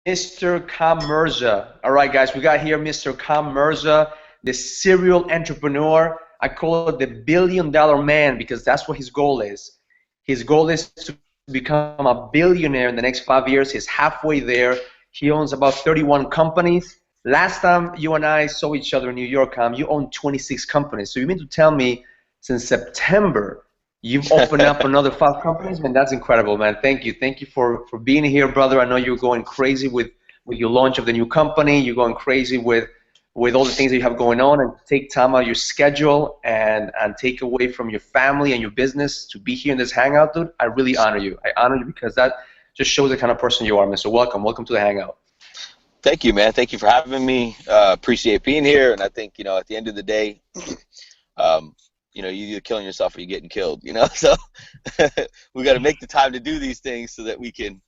Mr. Mirza. All right, guys, we got here Mr. Mirza, the serial entrepreneur. I call it the billion-dollar man because that's what his goal is. His goal is to become a billionaire in the next 5 years. He's halfway there. He owns about 31 companies. Last time you and I saw each other in New York, you own 26 companies. So you mean to tell me since September you've opened up another 5 companies? Man, that's incredible, man. Thank you. Thank you for being here, brother. I know you're going crazy with your launch of the new company. You're going crazy with all the things that you have going on, and take time out of your schedule and take away from your family and your business to be here in this hangout, dude. I really honor you. I honor you because that just shows the kind of person you are, man. So welcome. Welcome to the hangout. Thank you, man. Thank you for having me. Appreciate being here. And I think, at the end of the day, you're either killing yourself or you're getting killed, So we got to make the time to do these things so that we can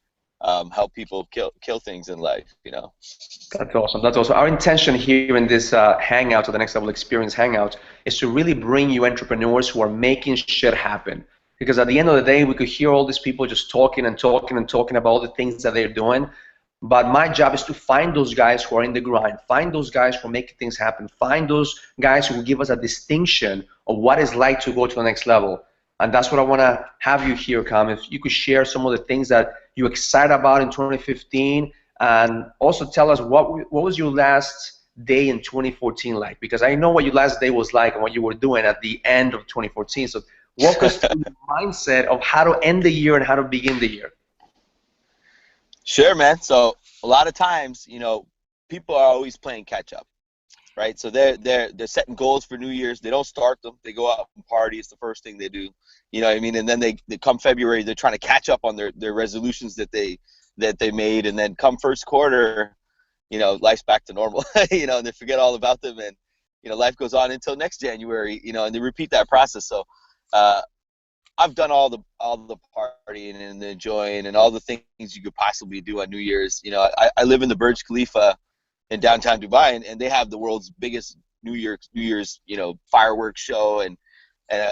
help people kill things in life, That's awesome. That's awesome. Our intention here in this hangout, or the Next Level Experience hangout, is to really bring you entrepreneurs who are making shit happen. Because at the end of the day, we could hear all these people just talking and talking and talking about all the things that they're doing. But my job is to find those guys who are in the grind, find those guys who are making things happen, find those guys who will give us a distinction of what it's like to go to the next level. And that's what I want to have you here, Kam. If you could share some of the things that you're excited about in 2015, and also tell us what was your last day in 2014 like, because I know what your last day was like and what you were doing at the end of 2014. So walk us through the mindset of how to end the year and how to begin the year. Sure, man. So a lot of times, people are always playing catch up, right? So they're setting goals for New Year's. They don't start them. They go out and party. It's the first thing they do. You know what I mean? And then they come February, they're trying to catch up on their resolutions that they made. And then come first quarter, life's back to normal, and they forget all about them. And, life goes on until next January, and they repeat that process. So I've done all the partying and the enjoying and all the things you could possibly do on New Year's. I live in the Burj Khalifa in downtown Dubai, and they have the world's biggest New Year's fireworks show, and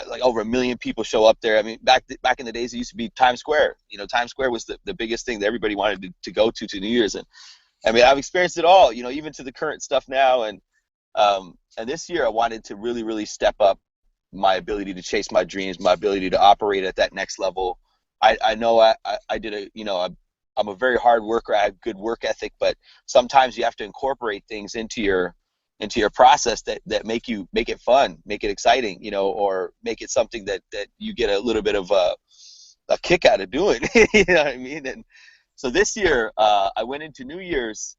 like over 1 million people show up there. I mean, back in the days, it used to be Times Square. Times Square was the biggest thing that everybody wanted to go to New Year's. And I mean, I've experienced it all, even to the current stuff now. And this year I wanted to really, really step up my ability to chase my dreams, my ability to operate at that next level. I know I did I'm a very hard worker. I have good work ethic, but sometimes you have to incorporate things into your process that make it fun, make it exciting, or make it something that you get a little bit of a kick out of doing. You know what I mean? And so this year, I went into New Year's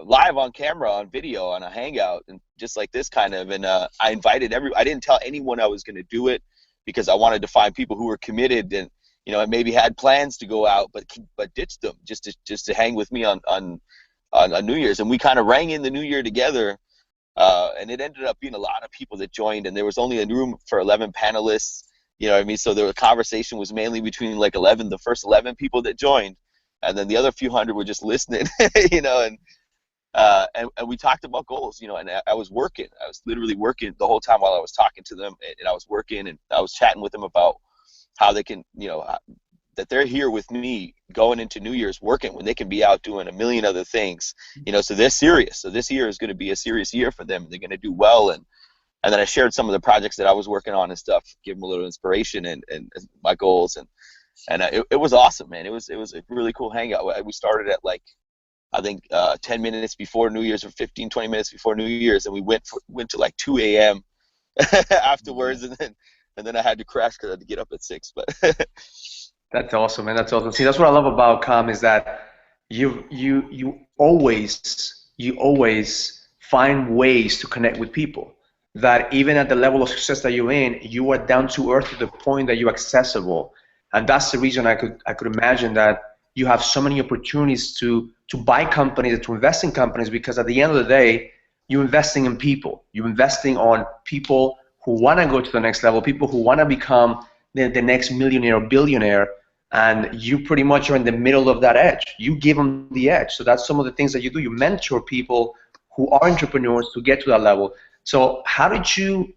live on camera, on video, on a hangout, and just like this kind of, and I invited I didn't tell anyone I was going to do it because I wanted to find people who were committed and, and maybe had plans to go out, but ditched them just to hang with me on New Year's. And we kind of rang in the New Year together. And it ended up being a lot of people that joined, and there was only a room for 11 panelists, you know what I mean? So the conversation was mainly between like the first 11 people that joined, and then the other few hundred were just listening, and we talked about goals, and I was working. I was literally working the whole time while I was talking to them, and I was working, and I was chatting with them about how they can, that they're here with me going into New Year's working when they can be out doing a million other things, so they're serious. So this year is going to be a serious year for them. They're going to do well. And then I shared some of the projects that I was working on and stuff, give them a little inspiration and my goals. And it was awesome, man. It was a really cool hangout. We started at like, I think 10 minutes before New Year's or 15, 20 minutes before New Year's. And we went to like 2 a.m. afterwards. And then I had to crash because I had to get up at 6, but That's awesome, man. That's awesome. See, that's what I love about Kam is that you always find ways to connect with people. That even at the level of success that you're in, you are down to earth to the point that you're accessible, and that's the reason I could imagine that you have so many opportunities to buy companies and to invest in companies, because at the end of the day, you're investing in people. You're investing on people who want to go to the next level, people who want to become the next millionaire or billionaire, and you pretty much are in the middle of that edge. You give them the edge. So that's some of the things that you do. You mentor people who are entrepreneurs to get to that level. So how did you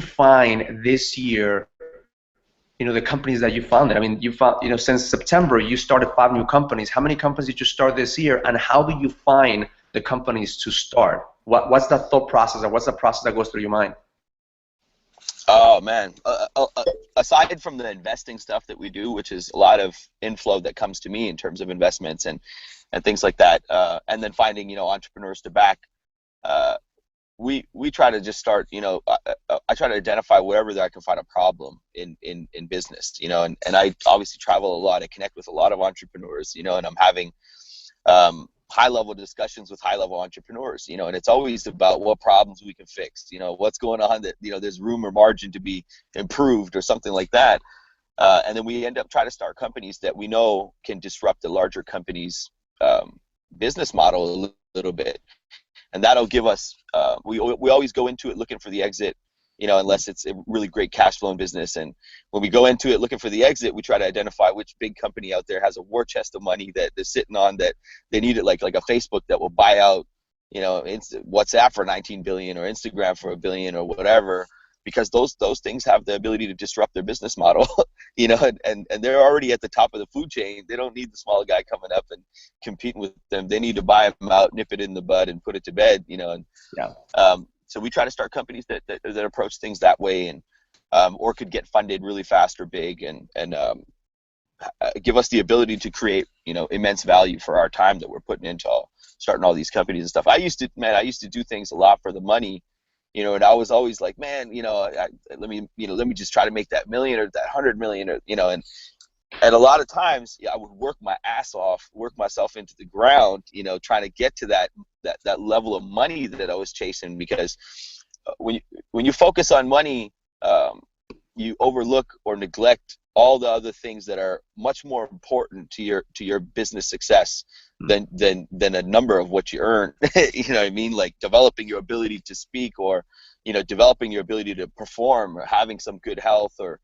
find this year the companies that you founded. I mean, you found, since September, you started 5 new companies. How many companies did you start this year, and how do you find the companies to start? What's the thought process, or what's the process that goes through your mind? Oh man, aside from the investing stuff that we do, which is a lot of inflow that comes to me in terms of investments and things like that, and then finding entrepreneurs to back, we try to just start, I try to identify wherever that I can find a problem in business, and I obviously travel a lot. I connect with a lot of entrepreneurs, and I'm having high-level discussions with high-level entrepreneurs, and it's always about what problems we can fix, what's going on that, there's room or margin to be improved or something like that. And then we end up trying to start companies that we know can disrupt the larger company's business model a little bit. And that'll give us, we always go into it looking for the exit, unless it's a really great cash flowing business. And when we go into it looking for the exit, we try to identify which big company out there has a war chest of money that they're sitting on, that they need it, like a Facebook that will buy out, WhatsApp for 19 billion or Instagram for $1 billion or whatever, because those things have the ability to disrupt their business model, and they're already at the top of the food chain. They don't need the small guy coming up and competing with them. They need to buy them out, nip it in the bud, and put it to bed, and yeah. So we try to start companies that approach things that way, and or could get funded really fast or big, and give us the ability to create immense value for our time that we're putting into starting all these companies and stuff. I used to do things a lot for the money, and I was always like, man, let me just try to make that million or that 100 million, or and a lot of times, I would work my ass off, work myself into the ground, trying to get to that level of money that I was chasing. Because when you focus on money, you overlook or neglect all the other things that are much more important to your business success than a number of what you earn. You know what I mean? Like developing your ability to speak, or developing your ability to perform, or having some good health, or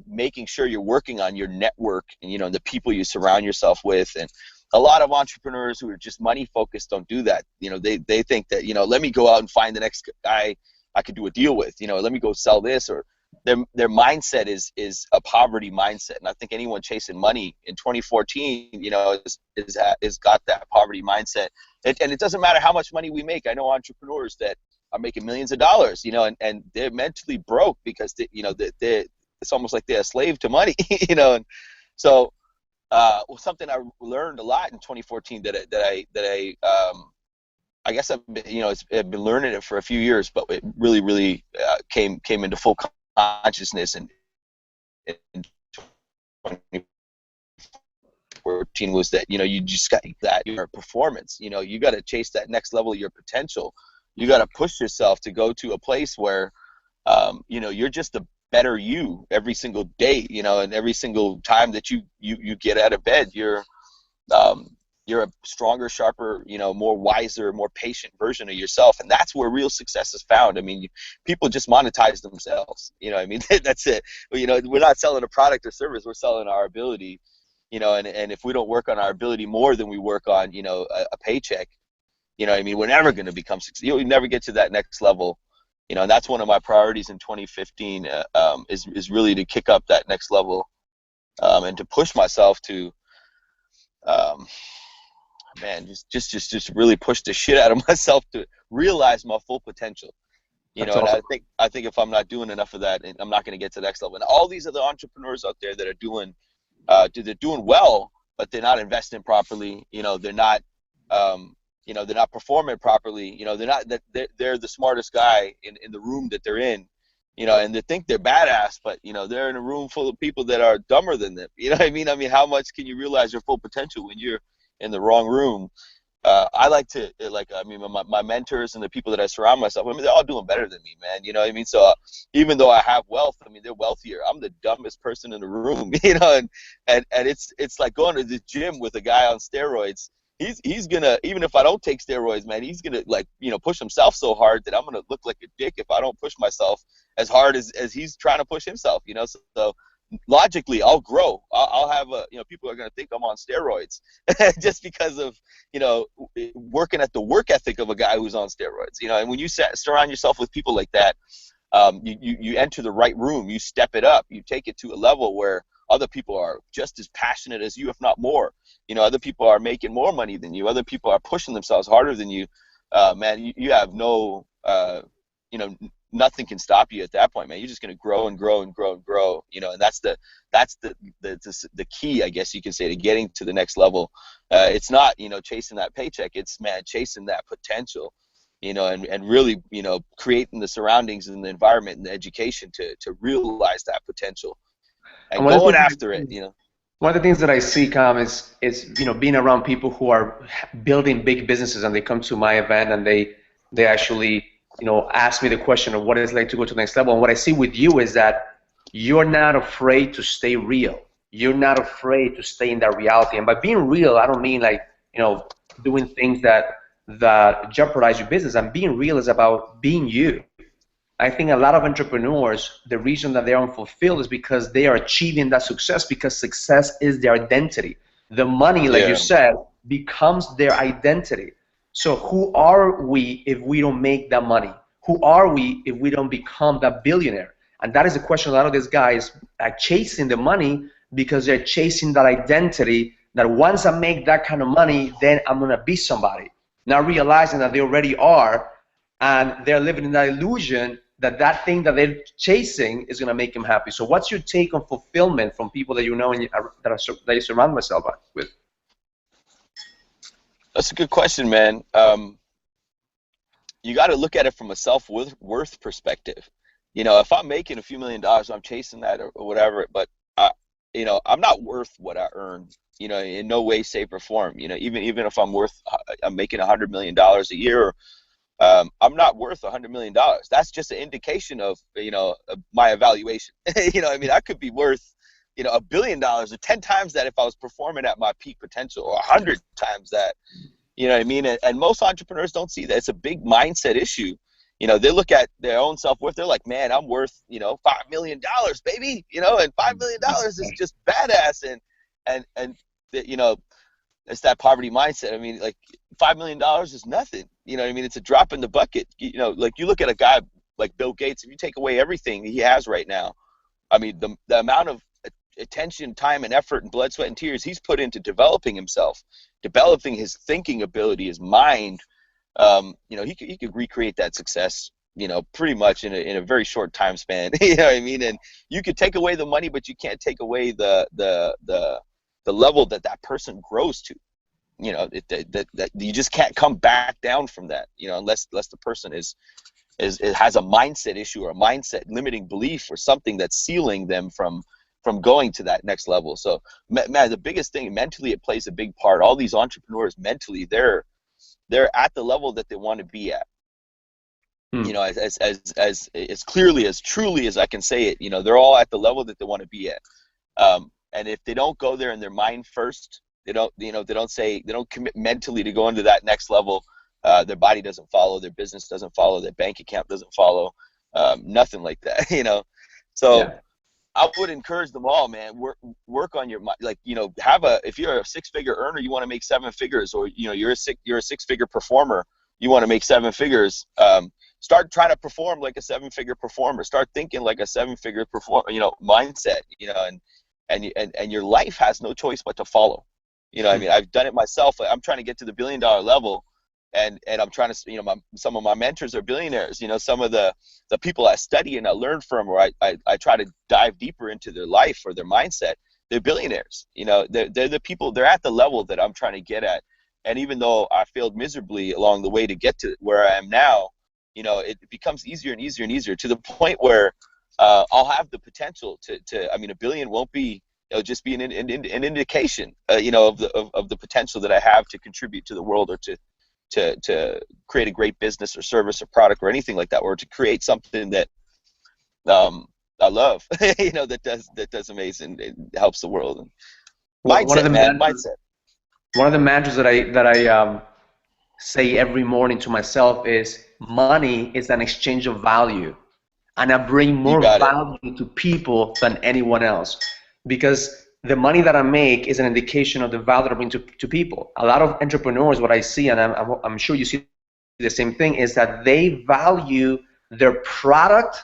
making sure you're working on your network and the people you surround yourself with. And a lot of entrepreneurs who are just money focused don't do that. They think that let me go out and find the next guy I could do a deal with. Let me go sell this. Or their mindset is a poverty mindset. And I think anyone chasing money in 2014 is got that poverty mindset. And it doesn't matter how much money we make. I know entrepreneurs that are making millions of dollars, and they're mentally broke because they're it's almost like they're a slave to money, And so something I learned a lot in 2014 that I guess I've been learning it for a few years, but it really came into full consciousness in 2014, was that you just got that your performance. You got to chase that next level of your potential. You got to push yourself to go to a place where you're just a better you every single day, and every single time that you get out of bed, you're a stronger, sharper, more wiser, more patient version of yourself. And that's where real success is found. I mean, people just monetize themselves. I mean, that's it. We're not selling a product or service. We're selling our ability, and if we don't work on our ability more than we work on, a paycheck, I mean, we're never going to become successful. You'll never get to that next level. And that's one of my priorities in 2015, is really to kick up that next level, and to push myself to, just really push the shit out of myself to realize my full potential. And awesome. I think if I'm not doing enough of that, I'm not going to get to the next level. And all these other entrepreneurs out there that are doing well, but they're not investing properly. They're not. They're not performing properly. They're the smartest guy in the room that they're in, and they think they're badass, but they're in a room full of people that are dumber than them. You know what I mean? I mean, how much can you realize your full potential when you're in the wrong room? I like to my mentors and the people that I surround myself. I mean, they're all doing better than me, man. You know what I mean? So even though I have wealth, I mean, they're wealthier. I'm the dumbest person in the room. And it's like going to the gym with a guy on steroids. He's gonna, even if I don't take steroids, man, he's gonna push himself so hard that I'm gonna look like a dick if I don't push myself as hard as he's trying to push himself. So logically, I'll grow. I'll have people are gonna think I'm on steroids just because of working at the work ethic of a guy who's on steroids. And when you surround yourself with people like that, you enter the right room, you step it up, you take it to a level where other people are just as passionate as you, if not more. You know, other people are making more money than you. Other people are pushing themselves harder than you. Man, you have no, you know, nothing can stop you at that point, man. You're just going to grow and grow and grow and grow. You know, and that's the key, I guess you can say, to getting to the next level. It's not, you know, chasing that paycheck. It's, man, chasing that potential. You know, and really, you know, creating the surroundings and the environment and the education to realize that potential and going after it, you know. One of the things that I see, Cam, is you know, being around people who are building big businesses, and they come to my event and they actually, you know, ask me the question of what it's like to go to the next level. And what I see with you is that you're not afraid to stay real. You're not afraid to stay in that reality. And by being real, I don't mean like, you know, doing things that jeopardize your business. And being real is about being you. I think a lot of entrepreneurs, the reason that they're unfulfilled is because they are achieving that success, because success is their identity. The money, like you said, becomes their identity. So who are we if we don't make that money? Who are we if we don't become that billionaire? And that is the question a lot of these guys are chasing the money, because they're chasing that identity that once I make that kind of money, then I'm going to be somebody. Not realizing that they already are, and they're living in that illusion that that thing that they're chasing is going to make them happy. So what's your take on fulfillment from people that you know and that you surround myself with? That's a good question, man. You got to look at it from a self-worth perspective. You know, if I'm making a few $1 million, I'm chasing that or whatever, but you know, I'm not worth what I earn, you know, in no way, shape, or form. You know, even if I'm making $100 million a year, I'm not worth $100 million. That's just an indication of, you know, my evaluation. You know, I mean, I could be worth, you know, $1 billion or 10 times that if I was performing at my peak potential, or 100 times that. You know what I mean? And most entrepreneurs don't see that. It's a big mindset issue. You know, they look at their own self-worth. They're like, man, I'm worth, you know, $5 million, baby. You know, and $5 million is just badass. And you know, it's that poverty mindset. I mean, like, $5 million is nothing. You know what I mean? It's a drop in the bucket. You know, like, you look at a guy like Bill Gates, if you take away everything he has right now, I mean, the amount of attention, time, and effort, and blood, sweat, and tears he's put into developing himself, developing his thinking ability, his mind, you know, he could recreate that success, you know, pretty much in a very short time span. You know what I mean? And you could take away the money, but you can't take away the level that person grows to. You know, that you just can't come back down from that. You know, unless the person has a mindset issue, or a mindset limiting belief, or something that's sealing them from going to that next level. So, man, the biggest thing, mentally, it plays a big part. All these entrepreneurs, mentally, they're at the level that they want to be at. You know, as clearly, as truly as I can say it, you know, they're all at the level that they want to be at. And if they don't go there in their mind first, they don't commit mentally to go into that next level, their body doesn't follow, their business doesn't follow, their bank account doesn't follow, nothing like that, you know. So, yeah. I would encourage them all, man. Work on your mind. Like, you know, if you're a 6-figure earner, you want to make 7 figures, or, you know, you're a 6-figure performer, you want to make 7 figures. Start trying to perform like a 7-figure performer. Start thinking like a 7-figure mindset. You know, and your life has no choice but to follow. You know, I mean, I've done it myself. I'm trying to get to the $1 billion level. And I'm trying to, you know, some of my mentors are billionaires. You know, some of the people I study and I learn from, or I try to dive deeper into their life or their mindset, they're billionaires. You know, they're the people, they're at the level that I'm trying to get at. And even though I failed miserably along the way to get to where I am now, you know, it becomes easier and easier and easier, to the point where I'll have the potential to I mean, $1 billion won't be, it'll just be an indication, you know, of the potential that I have to contribute to the world, or to create a great business or service or product or anything like that, or to create something that I love, you know, that does amazing, it helps the world. And mindset. One of the mantras that I say every morning to myself is, money is an exchange of value, and I bring more value to people than anyone else, because the money that I make is an indication of the value that I bring to people. A lot of entrepreneurs, what I see, and I'm sure you see the same thing, is that they value their product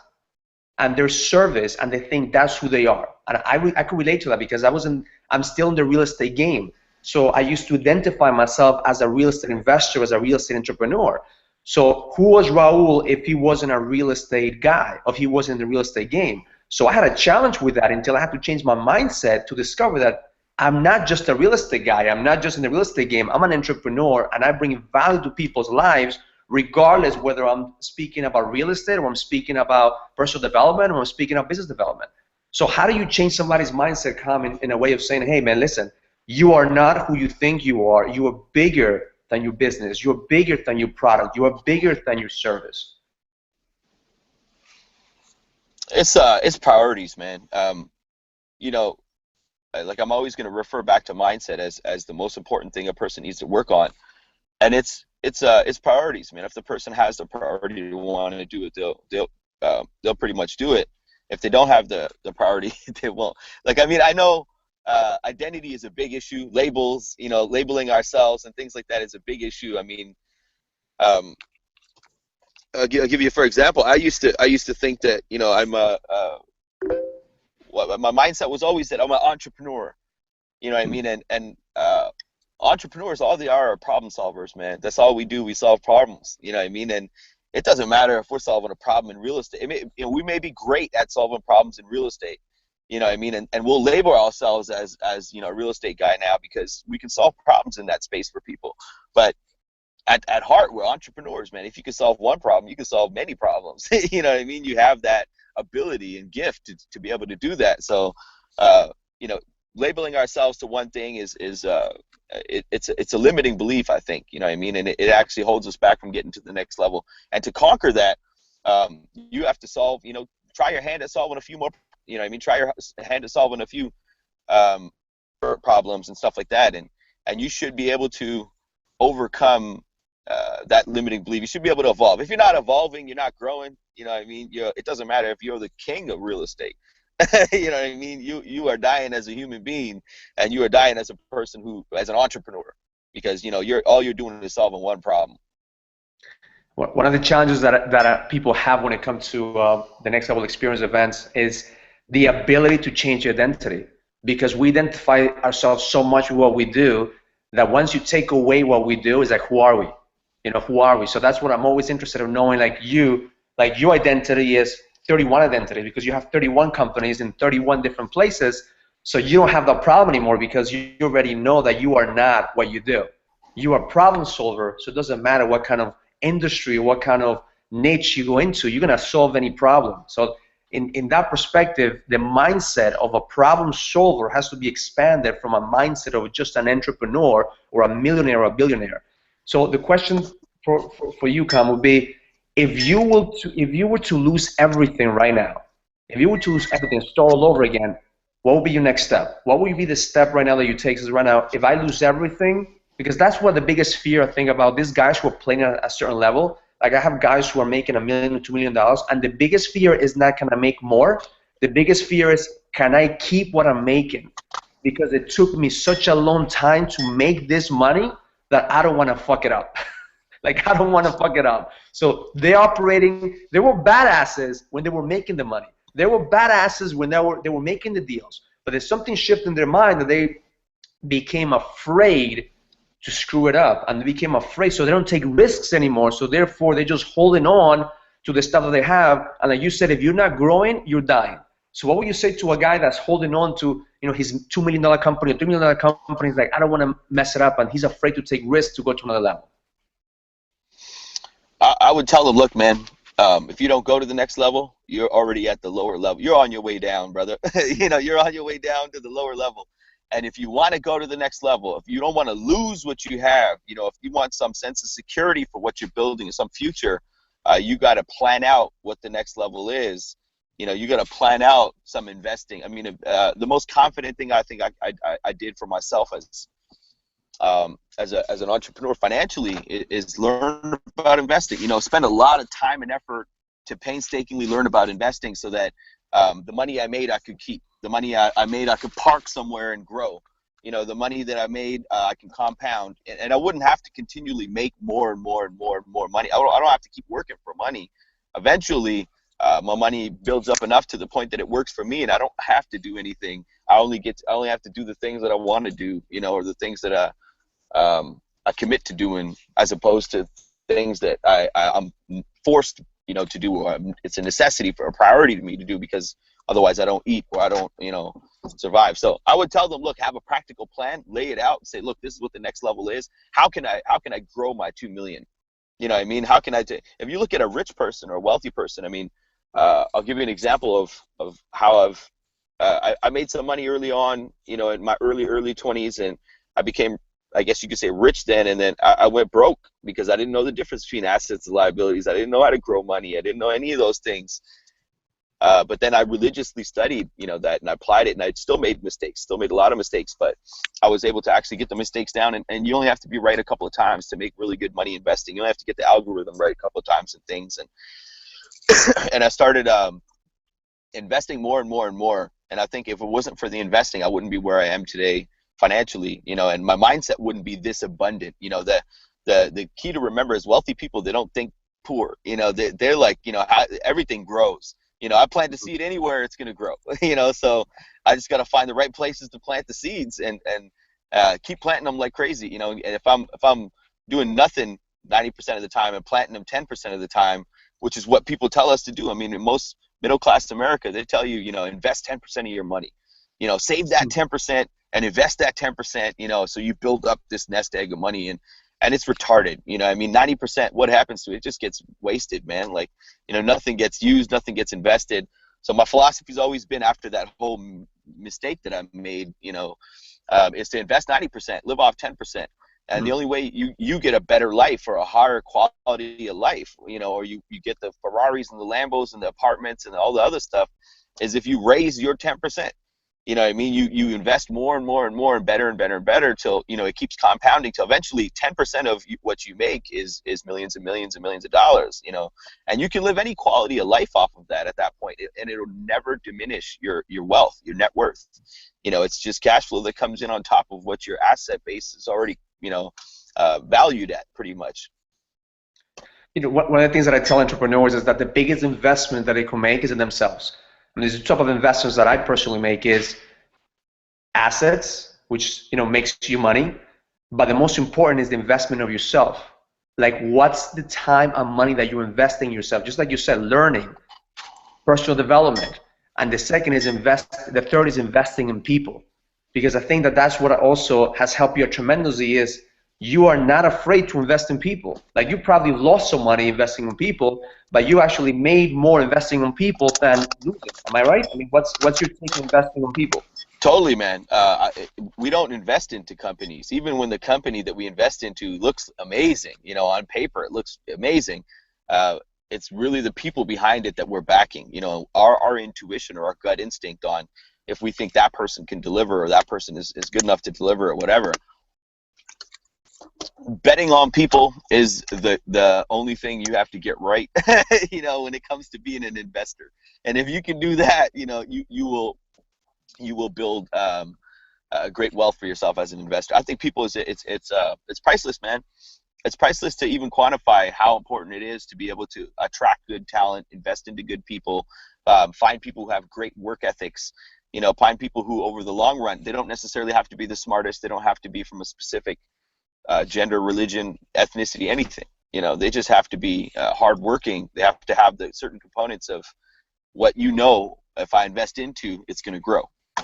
and their service, and they think that's who they are. And I could relate to that because I'm still in the real estate game. So I used to identify myself as a real estate investor, as a real estate entrepreneur. So who was Raul if he wasn't a real estate guy, if he wasn't in the real estate game? So I had a challenge with that until I had to change my mindset to discover that I'm not just a real estate guy. I'm not just in the real estate game. I'm an entrepreneur, and I bring value to people's lives, regardless whether I'm speaking about real estate or I'm speaking about personal development or I'm speaking about business development. So how do you change somebody's mindset, in a way of saying, hey, man, listen, you are not who you think you are. You are bigger than your business. You're bigger than your product. You are bigger than your service. It's priorities, man. You know, like I'm always going to refer back to mindset as the most important thing a person needs to work on, and it's priorities, man. If the person has the priority to want to do it, they'll pretty much do it. If they don't have the priority, they won't. Like, I mean, I know identity is a big issue. Labels, you know, labeling ourselves and things like that is a big issue. I mean, I'll give you for example. I used to think that, you know, my mindset was always that I'm an entrepreneur. You know what I mean? And entrepreneurs, all they are problem solvers, man. That's all we do. We solve problems. You know what I mean? And it doesn't matter if we're solving a problem in real estate. We may be great at solving problems in real estate. You know what I mean? And we'll label ourselves as you know, a real estate guy now because we can solve problems in that space for people. But at heart, we're entrepreneurs, man. If you can solve one problem, you can solve many problems. You know what I mean? You have that ability and gift to be able to do that. So, you know, labeling ourselves to one thing it's a limiting belief, I think. You know what I mean? And it actually holds us back from getting to the next level. And to conquer that, you have to solve, you know, try your hand at solving a few more. You know what I mean? Try your hand at solving a few problems and stuff like that. And you should be able to overcome that limiting belief. You should be able to evolve. If you're not evolving, you're not growing. You know what I mean? It doesn't matter if you're the king of real estate. You know what I mean? You are dying as a human being, and you are dying as a person as an entrepreneur, because, you know, all you're doing is solving one problem. One of the challenges that people have when it comes to the next level experience events is the ability to change identity, because we identify ourselves so much with what we do that once you take away what we do, it's like, who are we? You know, who are we? So that's what I'm always interested in knowing. Like your identity is 31 identity, because you have 31 companies in 31 different places. So you don't have that problem anymore, because you already know that you are not what you do. You are a problem solver, so it doesn't matter what kind of industry, what kind of niche you go into, you're gonna solve any problem. So in that perspective, the mindset of a problem solver has to be expanded from a mindset of just an entrepreneur or a millionaire or a billionaire. So the question for you, Cam, would be, if you were to lose everything right now, if you were to lose everything, start all over again, what would be your next step? What would be the step right now that you take? Is right now, if I lose everything, because that's what the biggest fear I think about these guys who are playing at a certain level. Like, I have guys who are making $1 million, $2 million, and the biggest fear is not, can I make more? The biggest fear is, can I keep what I'm making? Because it took me such a long time to make this money that I don't want to fuck it up. Like, I don't want to fuck it up. So they were badasses when they were making the money. They were badasses when they were making the deals. But there's something shifted in their mind that they became afraid to screw it up, and they became afraid, so they don't take risks anymore. So therefore, they're just holding on to the stuff that they have. And like you said, if you're not growing, you're dying. So what would you say to a guy that's holding on to, you know, his $2 million company or $3 million company? He's like, I don't want to mess it up, and he's afraid to take risks to go to another level. I would tell them, look, man, if you don't go to the next level, you're already at the lower level. You're on your way down, brother. You know, you're on your way down to the lower level. And if you want to go to the next level, if you don't want to lose what you have, you know, if you want some sense of security for what you're building, some future, you got to plan out what the next level is. You know, you got to plan out some investing. I mean, the most confident thing I think I did for myself as an entrepreneur financially is learn about investing. You know, spend a lot of time and effort to painstakingly learn about investing, so that the money I made I could keep. The money I made I could park somewhere and grow. You know, the money that I made I can compound, and I wouldn't have to continually make more and more and more and more money. I don't have to keep working for money. Eventually, my money builds up enough to the point that it works for me, and I don't have to do anything. I only have to do the things that I want to do, or the things that I commit to doing, as opposed to things that I'm forced, to do. Or it's a necessity, for a priority to me to do, because otherwise I don't eat, or I don't, survive. So I would tell them, look, have a practical plan, lay it out, and say, look, this is what the next level is. How can I grow my 2 million? You know what I mean? How can if you look at a rich person or a wealthy person, I mean, I'll give you an example of how I made some money early on, in my early 20s, and I became, I guess you could say, rich then, and then I went broke because I didn't know the difference between assets and liabilities. I didn't know how to grow money. I didn't know any of those things. But then I religiously studied, that, and I applied it, and I still made mistakes, still made a lot of mistakes, but I was able to actually get the mistakes down. And you only have to be right a couple of times to make really good money investing. You only have to get the algorithm right a couple of times and things. And I started investing more and more and more. And I think if it wasn't for the investing, I wouldn't be where I am today financially, and my mindset wouldn't be this abundant. The key to remember is wealthy people, they don't think poor. They're like, everything grows. I plant a seed anywhere, it's going to grow. So I just got to find the right places to plant the seeds, and keep planting them like crazy. And if I'm doing nothing 90% of the time and planting them 10% of the time, which is what people tell us to do. I mean, in most middle class America, they tell you, invest 10% of your money. Save that 10% and invest that 10%. So you build up this nest egg of money, and it's retarded. I mean, 90%, what happens to it? It just gets wasted, man. Like, nothing gets used, nothing gets invested. So my philosophy's always been, after that whole mistake that I made, is to invest 90%, live off 10%. And the only way you get a better life, or a higher quality of life, or you get the Ferraris and the Lambos and the apartments and all the other stuff, is if you raise your 10%. You know what I mean? You invest more and more and more, and better and better and better, till it keeps compounding, till eventually 10% of what you make is millions and millions and millions of dollars. And you can live any quality of life off of that at that point, and it'll never diminish your wealth, your net worth. It's just cash flow that comes in on top of what your asset base is already valued at, pretty much. One of the things that I tell entrepreneurs is that the biggest investment that they can make is in themselves. And there's a type of investments that I personally make is assets, which makes you money, but the most important is the investment of yourself. Like, what's the time and money that you invest in yourself? Just like you said, learning, personal development, and the third is investing in people, because I think that that's what also has helped you tremendously, is you are not afraid to invest in people. Like, you probably lost some money investing in people, but you actually made more investing in people than losing. Am I right? I mean, what's your take on investing in people? Totally, man. We don't invest into companies. Even when the company that we invest into looks amazing, on paper it looks amazing, it's really the people behind it that we're backing. Our intuition or our gut instinct on if we think that person can deliver, or that person is good enough to deliver, or whatever. Betting on people is the only thing you have to get right, when it comes to being an investor. And if you can do that, you will build great wealth for yourself as an investor. I think people it's priceless, man. It's priceless to even quantify how important it is to be able to attract good talent, invest into good people, find people who have great work ethics. Find people who, over the long run, they don't necessarily have to be the smartest. They don't have to be from a specific gender, religion, ethnicity, anything. They just have to be hardworking. They have to have the certain components of what, if I invest into, it's going to grow.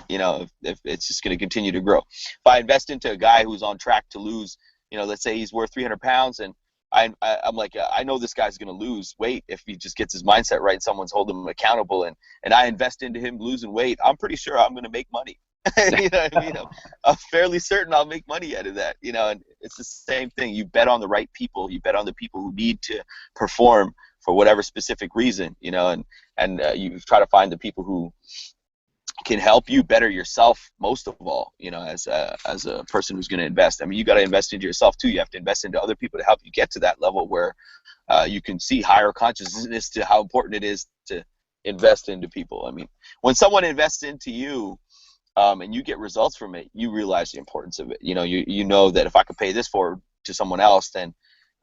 If it's just going to continue to grow. If I invest into a guy who's on track to lose, let's say he's worth 300 pounds, and I'm like, I know this guy's going to lose weight if he just gets his mindset right, and someone's holding him accountable, and I invest into him losing weight, I'm pretty sure I'm going to make money. You know what I mean? I'm fairly certain I'll make money out of that. And it's the same thing. You bet on the right people. You bet on the people who need to perform for whatever specific reason. And you try to find the people who can help you better yourself most of all. As a person who's going to invest. I mean, you got to invest into yourself too. You have to invest into other people to help you get to that level where you can see higher consciousness to how important it is to invest into people. I mean, when someone invests into you, and you get results from it, you realize the importance of it. You know that if I could pay this forward to someone else, then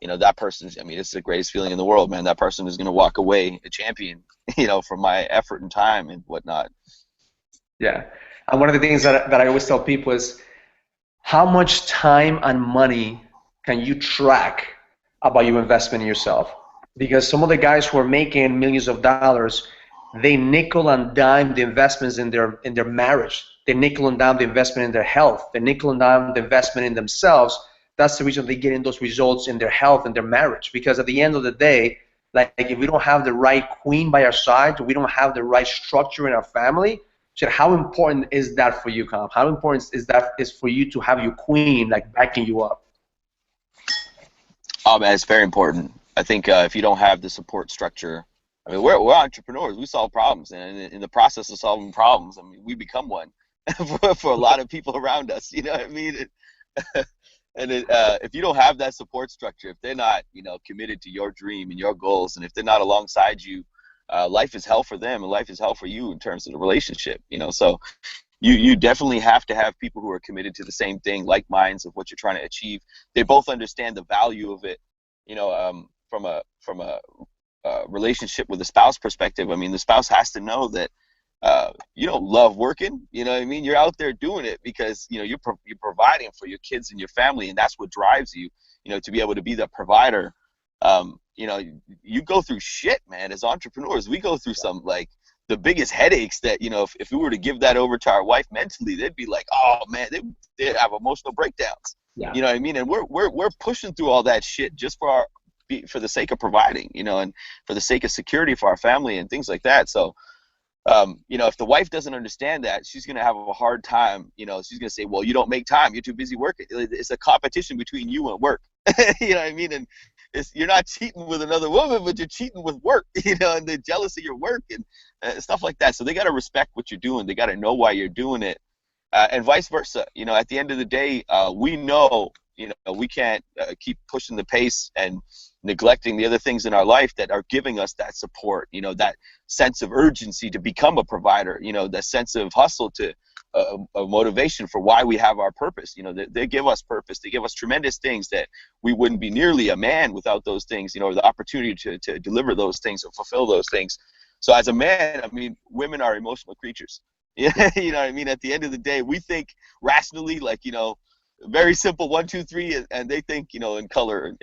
that person's, I mean, it's the greatest feeling in the world, man. That person is going to walk away a champion, from my effort and time and whatnot. Yeah. And one of the things that I always tell people is how much time and money can you track about your investment in yourself? Because some of the guys who are making millions of dollars, they nickel and dime the investments in their marriage. They nickel and dime the investment in their health. They nickel and dime the investment in themselves. That's the reason they get in those results in their health and their marriage. Because at the end of the day, like if we don't have the right queen by our side, we don't have the right structure in our family. So how important is that for you, Cam? How important is for you to have your queen like backing you up? Oh man, it's very important. I think if you don't have the support structure, I mean, we're entrepreneurs. We solve problems, and in the process of solving problems, I mean, we become one for a lot of people around us. You know what I mean? And if you don't have that support structure, if they're not, committed to your dream and your goals, and if they're not alongside you, life is hell for them, and life is hell for you in terms of the relationship. So you definitely have to have people who are committed to the same thing, like minds of what you're trying to achieve. They both understand the value of it. From a relationship with a spouse perspective, I mean, the spouse has to know that you don't love working. You know what I mean? You're out there doing it because you're providing for your kids and your family, and that's what drives you. To be able to be that provider. You go through shit, man. As entrepreneurs, we go through some like the biggest headaches that if we were to give that over to our wife mentally, they'd be like, oh man, they'd have emotional breakdowns. Yeah. You know what I mean? And we're pushing through all that shit just for the sake of providing, and for the sake of security for our family and things like that. So, if the wife doesn't understand that, she's going to have a hard time. She's going to say, well, you don't make time. You're too busy working. It's a competition between you and work. You know what I mean? And you're not cheating with another woman, but you're cheating with work, and they're jealous of your work and stuff like that. So they got to respect what you're doing. They got to know why you're doing it. And vice versa. At the end of the day, we know, we can't keep pushing the pace and neglecting the other things in our life that are giving us that support, that sense of urgency to become a provider, that sense of hustle to a motivation for why we have our purpose. They give us purpose. They give us tremendous things that we wouldn't be nearly a man without those things, the opportunity to deliver those things or fulfill those things. So as a man, I mean, women are emotional creatures. Yeah, you know what I mean? At the end of the day, we think rationally, like, very simple 1, 2, 3, and they think, in color.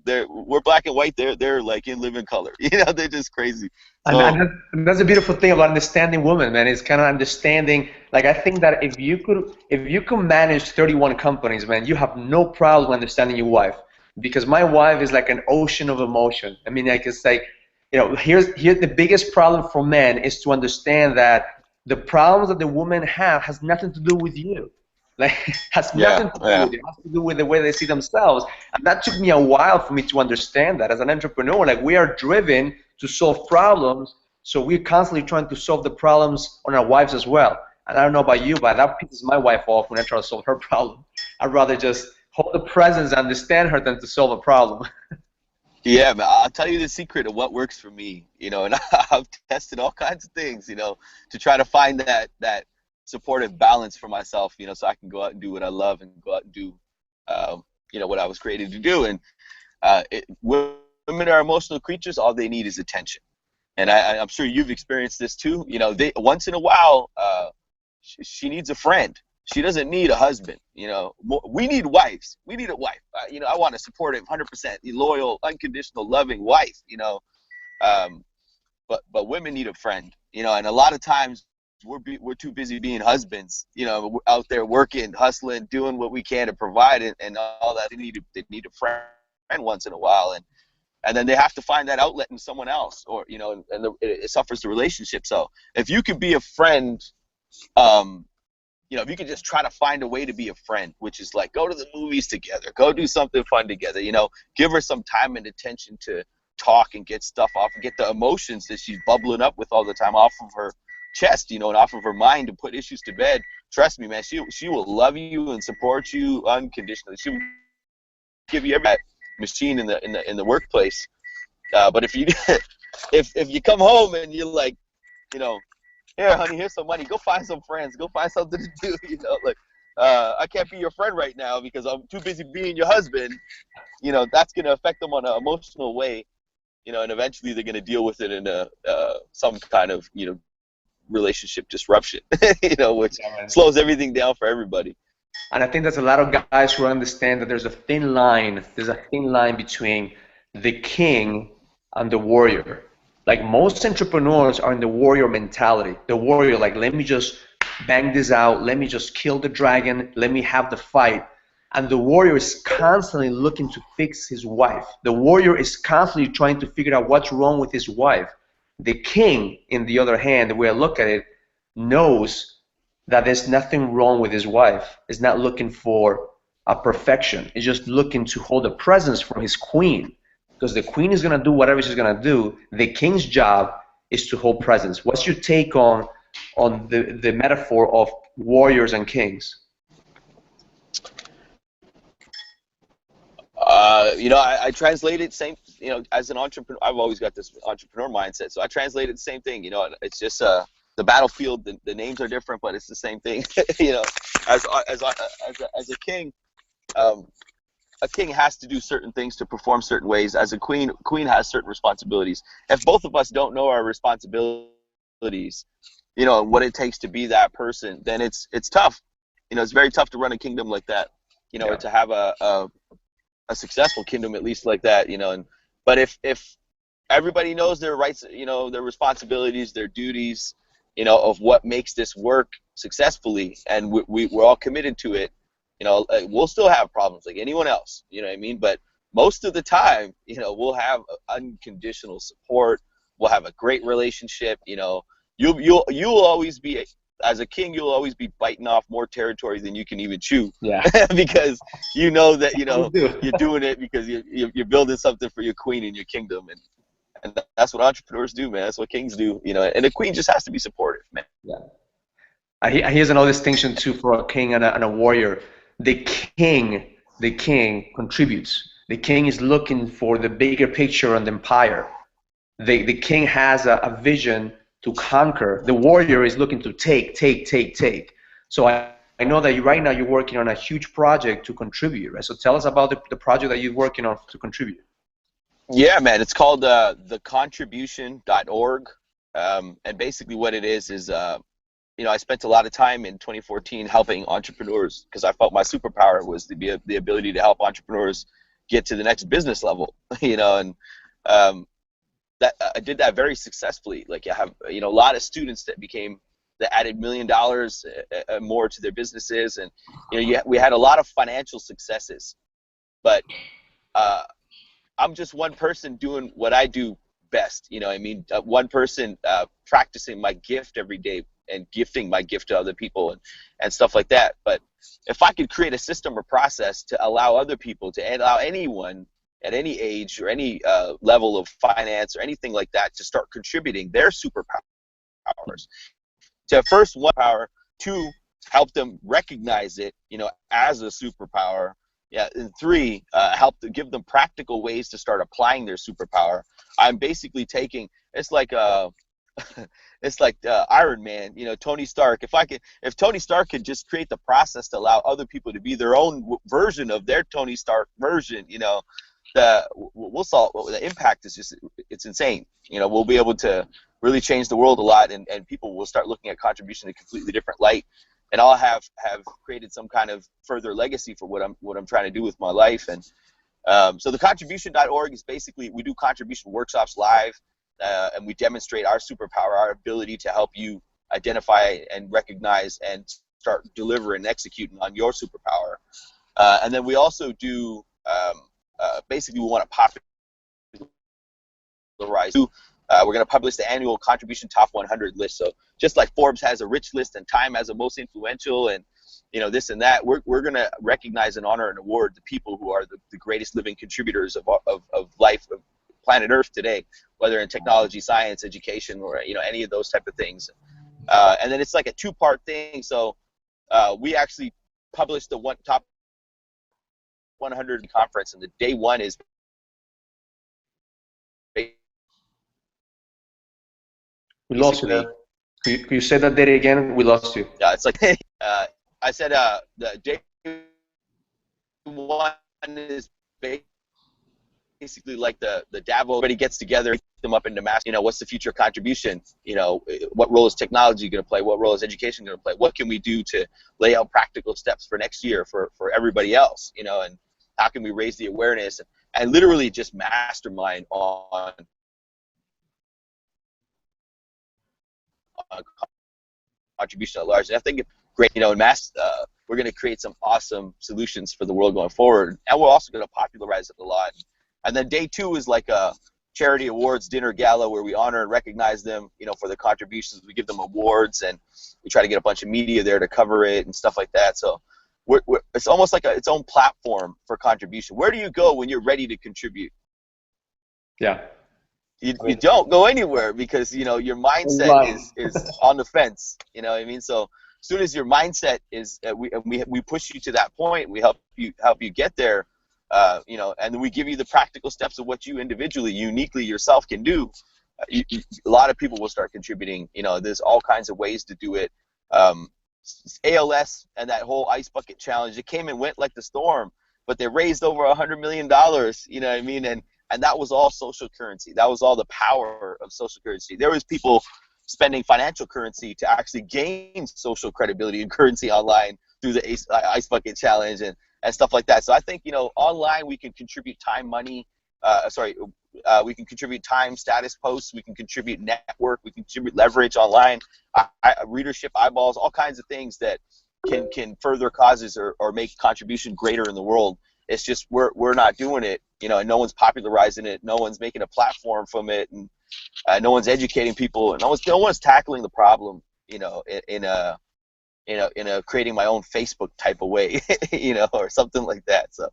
We're black and white. They're like in living color. They're just crazy. So, and that's a beautiful thing about understanding women, man. It's kind of understanding. Like I think that if you could manage 31 companies, man, you have no problem understanding your wife. Because my wife is like an ocean of emotion. I mean, I can say, here's the biggest problem for men is to understand that the problems that the women have has nothing to do with you. Like, has nothing to do with it. It has to do with the way they see themselves. And that took me a while for me to understand that. As an entrepreneur, like, we are driven to solve problems, so we're constantly trying to solve the problems on our wives as well. And I don't know about you, but that pisses my wife off when I try to solve her problem. I'd rather just hold the presence and understand her than to solve a problem. Yeah, man, I'll tell you the secret of what works for me, and I've tested all kinds of things, to try to find that supportive balance for myself, so I can go out and do what I love and go out and do, what I was created to do. And women are emotional creatures. All they need is attention. And I'm sure you've experienced this too. They once in a while, she needs a friend. She doesn't need a husband. We need wives. We need a wife. I want a supportive, 100% loyal, unconditional, loving wife. But women need a friend. And a lot of times we're too busy being husbands. We're out there working, hustling, doing what we can to provide and all that. They need a friend once in a while, and then they have to find that outlet in someone else, or it suffers the relationship. So if you could be a friend. If you could just try to find a way to be a friend, which is like go to the movies together, go do something fun together, give her some time and attention to talk and get stuff off and get the emotions that she's bubbling up with all the time off of her chest, and off of her mind, and put issues to bed. Trust me, man, she will love you and support you unconditionally. She will give you every machine in the workplace. But if you if you come home and you're like, here, honey, here's some money. Go find some friends. Go find something to do. I can't be your friend right now because I'm too busy being your husband. you know, that's going to affect them on an emotional way, you know, and eventually they're going to deal with it in a some kind of, you know, relationship disruption, you know, which slows everything down for everybody. And I think there's a lot of guys who understand that there's a thin line. There's a thin line between the king and the warrior. Like most entrepreneurs are in the warrior mentality. The warrior, like, let me just bang this out. Let me just kill the dragon. Let me have the fight. And the warrior is constantly looking to fix his wife. The warrior is constantly trying to figure out what's wrong with his wife. The king, in the other hand, the way I look at it, knows that there's nothing wrong with his wife. He's not looking for a perfection. He's just looking to hold a presence for his queen, because the queen is going to do whatever she's going to do. The king's job is to hold presence. What's your take on the metaphor of warriors and kings? You know, I translate it same, you know, as an entrepreneur. I've always got this entrepreneur mindset, so I translate it the same thing. You know, it's just the battlefield. The names are different, but it's the same thing. You know, as a king, a king has to do certain things to perform certain ways. As a queen has certain responsibilities. If both of us don't know our responsibilities, you know, and what it takes to be that person, then it's tough. You know, it's very tough to run a kingdom like that. You know, or to have a successful kingdom at least like that. You know, but if everybody knows their rights, you know, their responsibilities, their duties, you know, of what makes this work successfully, and we're all committed to it, you know, we'll still have problems like anyone else, you know what I mean? But most of the time, you know, we'll have unconditional support. We'll have a great relationship. You know, you'll always be, as a king, you'll always be biting off more territory than you can even chew. Yeah. Because you know that, you know, you're doing it because you're building something for your queen and your kingdom, and that's what entrepreneurs do, man. That's what kings do, you know. And the queen just has to be supportive, man. Yeah. Here's another distinction too for a king and a warrior. The king contributes. The king is looking for the bigger picture and the empire. The king has a vision to conquer. The warrior is looking to take. So I know that right now you're working on a huge project to contribute, right? So tell us about the project that you're working on to contribute. Yeah, man, it's called thecontribution.org. And basically what it is, you know, I spent a lot of time in 2014 helping entrepreneurs because I felt my superpower was the ability to help entrepreneurs get to the next business level, you know, and that I did that very successfully. Like I have, you know, a lot of students that added $1 million more to their businesses, and you know, we had a lot of financial successes, but I'm just one person doing what I do best. You know, I mean, one person practicing my gift every day and gifting my gift to other people and stuff like that. But if I could create a system or process to allow other people, to allow anyone at any age or any level of finance or anything like that to start contributing their superpowers, to first, one power, two, help them recognize it, you know, as a superpower. Yeah, and three, help to give them practical ways to start applying their superpower. I'm basically taking, it's like it's like Iron Man, you know, Tony Stark. If Tony Stark could just create the process to allow other people to be their own version of their Tony Stark version, you know, we'll solve. The impact is just, it's insane. You know, we'll be able to really change the world a lot, and people will start looking at contribution in a completely different light. And I'll have created some kind of further legacy for what I'm trying to do with my life. And so the contribution.org is basically, we do contribution workshops live, and we demonstrate our superpower, our ability to help you identify and recognize and start delivering and executing on your superpower. And then we also do, basically, we want to popularize. We're going to publish the annual contribution top 100 list. So just like Forbes has a rich list and Time has a most influential, and you know, this and that, we're going to recognize and honor and award the people who are the greatest living contributors of life, of planet Earth today, whether in technology, science, education, or you know, any of those type of things. And then it's like a two-part thing. So we actually published the top 100 conference, and the day one is we lost you there. Could you say that date again? We lost you. Yeah, it's like I said, the day one is basically like the Davos, everybody gets together, them up into mass, what's the future contribution? What role is technology going to play? What role is education going to play? What can we do to lay out practical steps for next year for everybody else? And how can we raise the awareness and literally just mastermind on contribution at large. And I think it's great, we're going to create some awesome solutions for the world going forward. And we're also going to popularize it a lot. And then day 2 is like a charity awards dinner gala where we honor and recognize them, for their contributions. We give them awards, and we try to get a bunch of media there to cover it and stuff like that. So it's almost like its own platform for contribution. Where do you go when you're ready to contribute? Yeah. You don't go anywhere because your mindset is on the fence. You know what I mean? So as soon as your mindset is, we push you to that point. We help you get there. And then we give you the practical steps of what you individually, uniquely yourself can do. A lot of people will start contributing. There's all kinds of ways to do it. ALS and that whole ice bucket challenge, it came and went like the storm, but they raised over $100 million. You know what I mean? And that was all social currency. That was all the power of social currency. There was people spending financial currency to actually gain social credibility and currency online through the ice bucket challenge and stuff like that. So I think, online we can contribute time, money. We can contribute time, status posts. We can contribute network. We can contribute leverage online, readership, eyeballs, all kinds of things that can further causes or make contribution greater in the world. It's just we're not doing it, and no one's popularizing it. No one's making a platform from it, and no one's educating people. And no one's tackling the problem, in a creating my own Facebook type of way, or something like that. So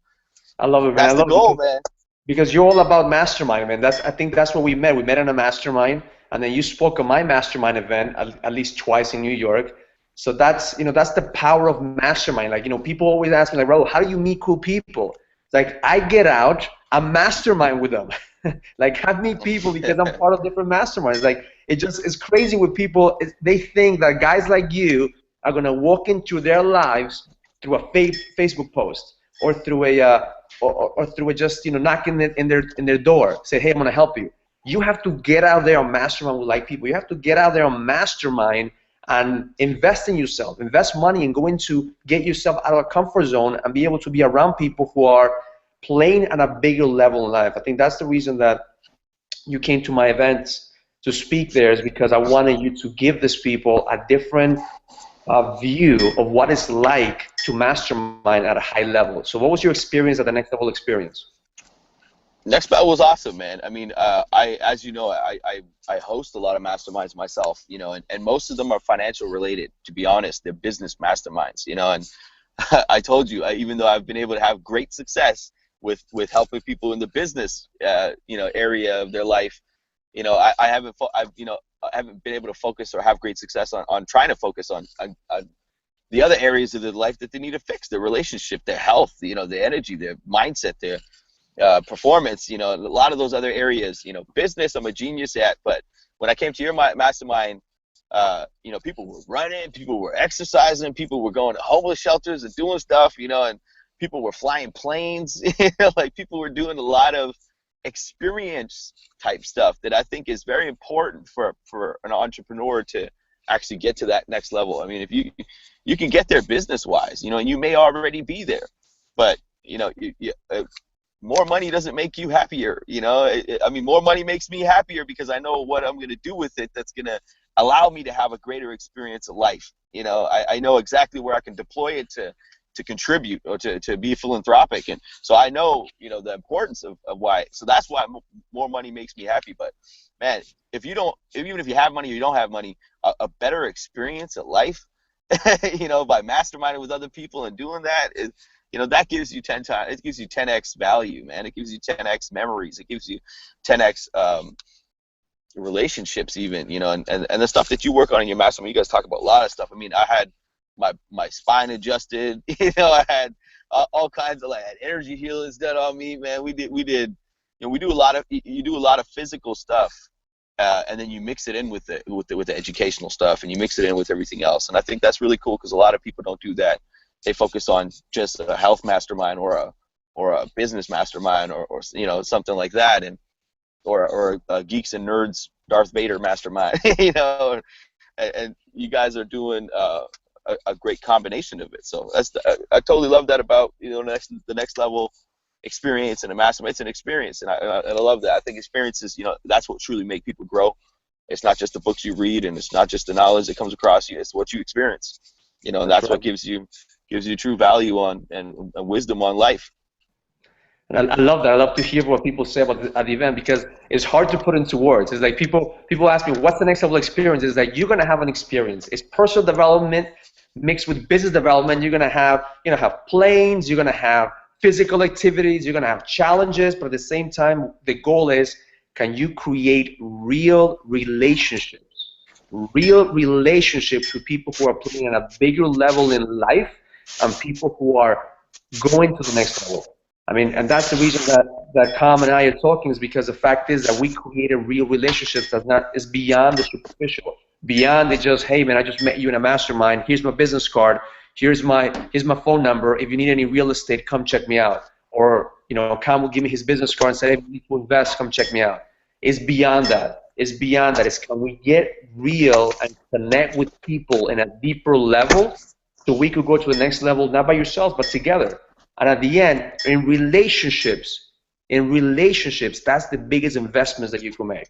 I love it, man. That's the goal, man. Because you're all about mastermind, man. I think that's what we met. We met in a mastermind, and then you spoke at my mastermind event at least twice in New York. So that's the power of mastermind. Like, people always ask me, like, Raul, how do you meet cool people? It's like, I get out, I mastermind with them. Like, I meet people because I'm part of different masterminds. Like, it's crazy with people. They think that guys like you are gonna walk into their lives through a Facebook post or through a just knocking in their door, say, hey, I'm gonna help you. You have to get out there and mastermind with like people. You have to get out there and mastermind and invest in yourself, invest money, and go into get yourself out of a comfort zone and be able to be around people who are playing at a bigger level in life. I think that's the reason that you came to my events to speak there, is because I wanted you to give these people a different view of what it's like to mastermind at a high level. So what was your experience at the Next Level experience? Next Level was awesome, man. I mean, as you know, I host a lot of masterminds myself, and most of them are financial related, to be honest. They're business masterminds, and I told you, even though I've been able to have great success with helping people in the business, area of their life, I haven't been able to focus or have great success on trying to focus on the other areas of their life that they need to fix: their relationship, their health, their energy, their mindset, their performance, a lot of those other areas. Business I'm a genius at, but when I came to your mastermind, people were running, people were exercising, people were going to homeless shelters and doing stuff, and people were flying planes, like people were doing a lot of experience type stuff that I think is very important for an entrepreneur to actually get to that next level. I mean, if you can get there business wise, and you may already be there, but more money doesn't make you happier. I mean, more money makes me happier because I know what I'm going to do with it that's going to allow me to have a greater experience of life. I know exactly where I can deploy it to contribute or to be philanthropic. And so I know, the importance of why. So that's why more money makes me happy. But man, even if you have money or you don't have money, a better experience at life, by masterminding with other people and doing that is, that gives you 10 times, it gives you 10x value, man. It gives you 10x memories. It gives you 10x relationships even, and the stuff that you work on in your mastermind. You guys talk about a lot of stuff. I mean, I had my spine adjusted, I had all kinds of, I had energy healers done on me, man. We do a lot of physical stuff, and then you mix it in with the educational stuff, and you mix it in with everything else. And I think that's really cool because a lot of people don't do that. They focus on just a health mastermind or or a business mastermind, or you know, something like that, and or a geeks and nerds Darth Vader mastermind, you know, and you guys are doing a great combination of it. So I totally love that about, you know, the next level experience and a mastermind. It's an experience, and I love that. I think experiences, you know, that's what truly make people grow. It's not just the books you read, and it's not just the knowledge that comes across you. It's what you experience, you know, and that's what gives you true value on and wisdom on life. And I love that. I love to hear what people say about at the event, because it's hard to put into words. It's like people ask me, what's the next level experience? It's like, you're gonna have an experience. It's personal development mixed with business development. You're gonna have, have planes. You're gonna have physical activities. You're gonna have challenges. But at the same time, the goal is, can you create real relationships? Real relationships with people who are playing at a bigger level in life, and people who are going to the next level. I mean, and that's the reason that Kam and I are talking, is because the fact is that we created real relationships is beyond the superficial, beyond the just, hey man, I just met you in a mastermind, here's my business card, here's my phone number, if you need any real estate, come check me out. Or, Kam will give me his business card and say, hey, you need to invest, come check me out. It's beyond that. It's beyond that. It's, can we get real and connect with people in a deeper level so we could go to the next level, not by yourselves, but together. And at the end, in relationships, that's the biggest investments that you can make.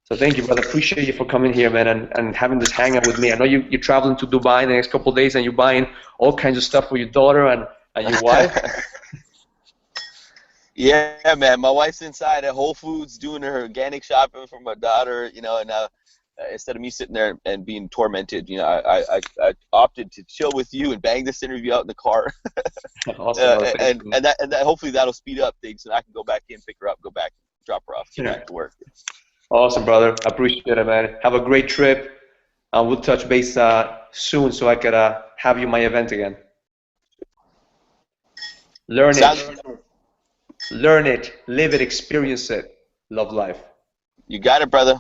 So thank you, brother. Appreciate you for coming here, man, and having this hangout with me. I know you're traveling to Dubai in the next couple of days, and you're buying all kinds of stuff for your daughter and your wife. Yeah, man. My wife's inside at Whole Foods doing her organic shopping for my daughter, you know, and instead of me sitting there and being tormented, you know, I opted to chill with you and bang this interview out in the car. Awesome. And that hopefully that'll speed up things, and I can go back in, pick her up, go back, drop her off, get back to work. Awesome, brother. I appreciate it, man. Have a great trip. We'll touch base soon so I could have you at my event again. Learn it, live it, experience it. Love life. You got it, brother.